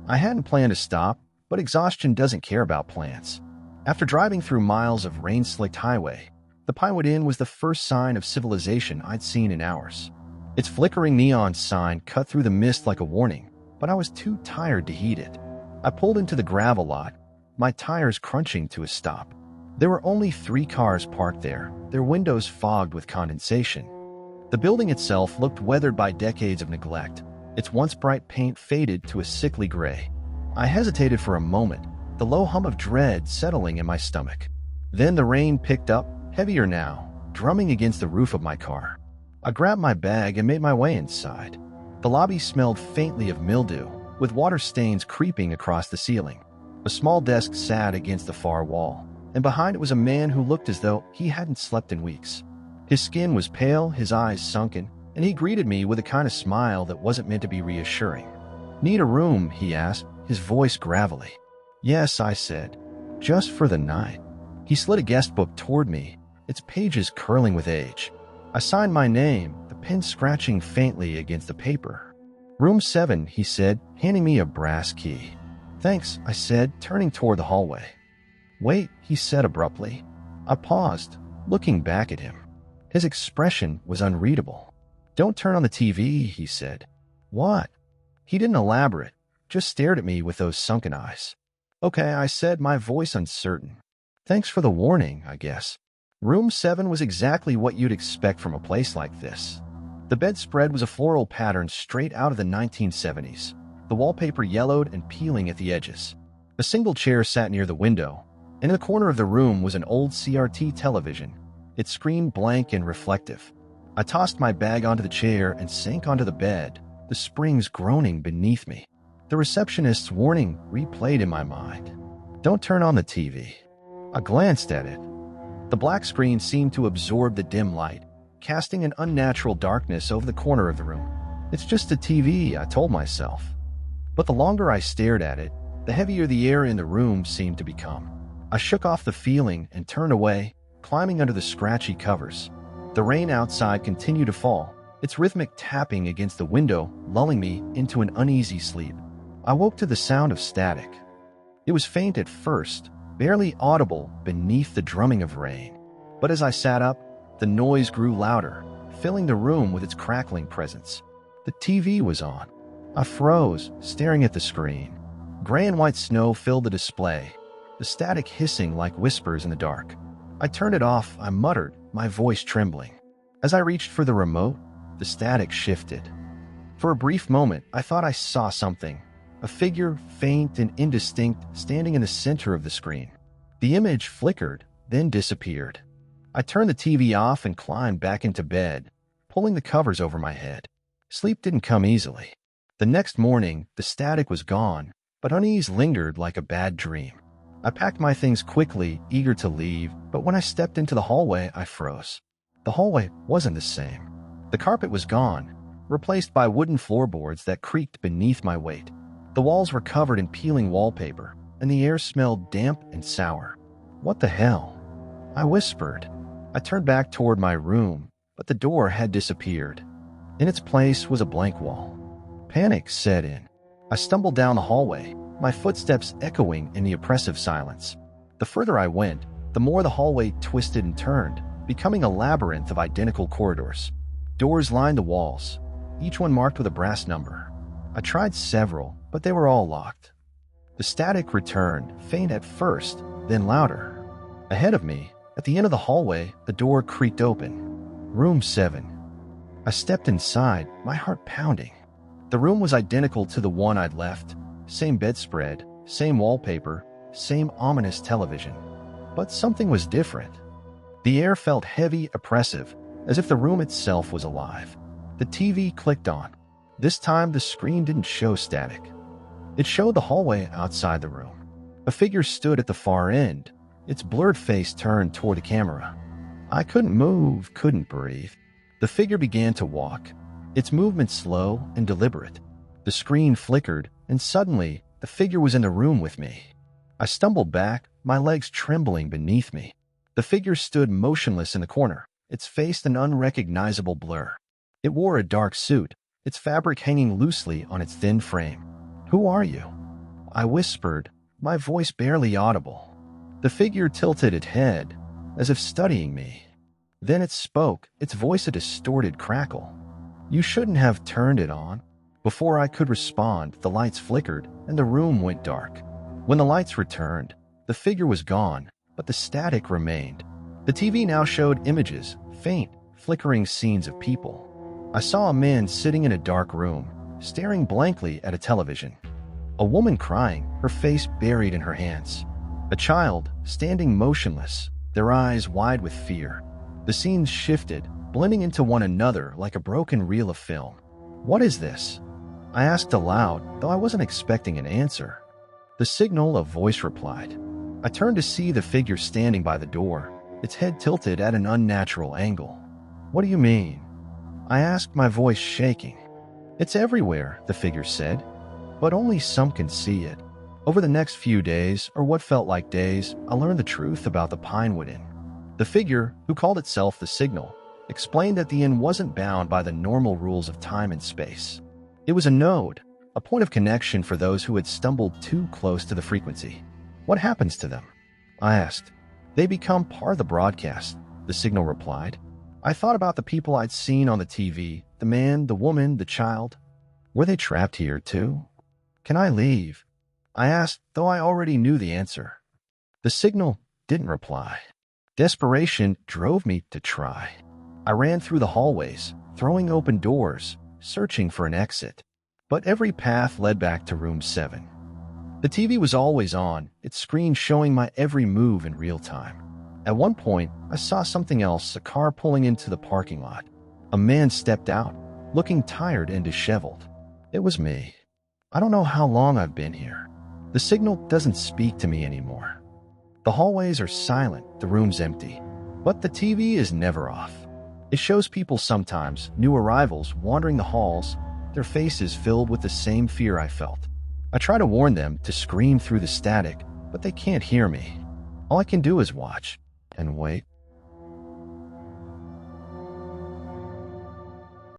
I hadn't planned to stop, but exhaustion doesn't care about plans. After driving through miles of rain-slicked highway, the Pinewood Inn was the first sign of civilization I'd seen in hours. Its flickering neon sign cut through the mist like a warning, but I was too tired to heed it. I pulled into the gravel lot, my tires crunching to a stop. There were only 3 cars parked there, their windows fogged with condensation. The building itself looked weathered by decades of neglect, its once bright paint faded to a sickly gray. I hesitated for a moment, the low hum of dread settling in my stomach. Then the rain picked up, heavier now, drumming against the roof of my car. I grabbed my bag and made my way inside. The lobby smelled faintly of mildew, with water stains creeping across the ceiling. A small desk sat against the far wall, and behind it was a man who looked as though he hadn't slept in weeks. His skin was pale, his eyes sunken, and he greeted me with a kind of smile that wasn't meant to be reassuring. "Need a room?" he asked, his voice gravelly. "Yes," I said. "Just for the night." He slid a guest book toward me, its pages curling with age. I signed my name, the pen scratching faintly against the paper. "Room 7, he said, handing me a brass key. "Thanks," I said, turning toward the hallway. "Wait," he said abruptly. I paused, looking back at him. His expression was unreadable. "Don't turn on the TV," he said. "What?" He didn't elaborate, just stared at me with those sunken eyes. "Okay," I said, my voice uncertain. "Thanks for the warning, I guess." Room 7 was exactly what you'd expect from a place like this. The bedspread was a floral pattern straight out of the 1970s, the wallpaper yellowed and peeling at the edges. A single chair sat near the window, and in the corner of the room was an old CRT television, its screen blank and reflective. I tossed my bag onto the chair and sank onto the bed, the springs groaning beneath me. The receptionist's warning replayed in my mind. "Don't turn on the TV." I glanced at it. The black screen seemed to absorb the dim light, casting an unnatural darkness over the corner of the room. "It's just a TV," I told myself. But the longer I stared at it, the heavier the air in the room seemed to become. I shook off the feeling and turned away, climbing under the scratchy covers. The rain outside continued to fall, its rhythmic tapping against the window lulling me into an uneasy sleep. I woke to the sound of static. It was faint at first, barely audible beneath the drumming of rain. But as I sat up, the noise grew louder, filling the room with its crackling presence. The TV was on. I froze, staring at the screen. Gray and white snow filled the display, the static hissing like whispers in the dark. I turned it off, I muttered, my voice trembling. As I reached for the remote, the static shifted. For a brief moment, I thought I saw something. A figure, faint and indistinct, standing in the center of the screen. The image flickered, then disappeared. I turned the TV off and climbed back into bed, pulling the covers over my head. Sleep didn't come easily. The next morning, the static was gone, but unease lingered like a bad dream. I packed my things quickly, eager to leave, but when I stepped into the hallway, I froze. The hallway wasn't the same. The carpet was gone, replaced by wooden floorboards that creaked beneath my weight. The walls were covered in peeling wallpaper, and the air smelled damp and sour. "What the hell?" I whispered. I turned back toward my room, but the door had disappeared. In its place was a blank wall. Panic set in. I stumbled down the hallway, my footsteps echoing in the oppressive silence. The further I went, the more the hallway twisted and turned, becoming a labyrinth of identical corridors. Doors lined the walls, each one marked with a brass number. I tried several, but they were all locked. The static returned, faint at first, then louder. Ahead of me, at the end of the hallway, the door creaked open. Room 7. I stepped inside, my heart pounding. The room was identical to the one I'd left. Same bedspread, same wallpaper, same ominous television. But something was different. The air felt heavy, oppressive, as if the room itself was alive. The TV clicked on. This time, the screen didn't show static. It showed the hallway outside the room. A figure stood at the far end, its blurred face turned toward the camera. I couldn't move, couldn't breathe. The figure began to walk, its movement slow and deliberate. The screen flickered, and suddenly, the figure was in the room with me. I stumbled back, my legs trembling beneath me. The figure stood motionless in the corner, its face an unrecognizable blur. It wore a dark suit, its fabric hanging loosely on its thin frame. "Who are you?" I whispered, my voice barely audible. The figure tilted its head, as if studying me. Then it spoke, its voice a distorted crackle. You shouldn't have turned it on. Before I could respond, the lights flickered and the room went dark. When the lights returned, the figure was gone, but the static remained. The TV now showed images, faint, flickering scenes of people. I saw a man sitting in a dark room, staring blankly at a television. A woman crying, her face buried in her hands. A child, standing motionless, their eyes wide with fear. The scenes shifted, blending into one another like a broken reel of film. What is this? I asked aloud, though I wasn't expecting an answer. The signal, a voice replied. I turned to see the figure standing by the door, its head tilted at an unnatural angle. What do you mean? I asked, my voice shaking. It's everywhere, the figure said, but only some can see it. Over the next few days, or what felt like days, I learned the truth about the Pinewood Inn. The figure, who called itself the Signal, explained that the inn wasn't bound by the normal rules of time and space. It was a node, a point of connection for those who had stumbled too close to the frequency. What happens to them? I asked. They become part of the broadcast, the Signal replied. I thought about the people I'd seen on the TV, the man, the woman, the child. Were they trapped here too? Can I leave? I asked, though I already knew the answer. The Signal didn't reply. Desperation drove me to try. I ran through the hallways, throwing open doors, searching for an exit. But every path led back to room 7. The TV was always on, its screen showing my every move in real time. At one point, I saw something else, a car pulling into the parking lot. A man stepped out, looking tired and disheveled. It was me. I don't know how long I've been here. The Signal doesn't speak to me anymore. The hallways are silent, the room's empty. But the TV is never off. It shows people sometimes, new arrivals, wandering the halls, their faces filled with the same fear I felt. I try to warn them to scream through the static, but they can't hear me. All I can do is watch and wait.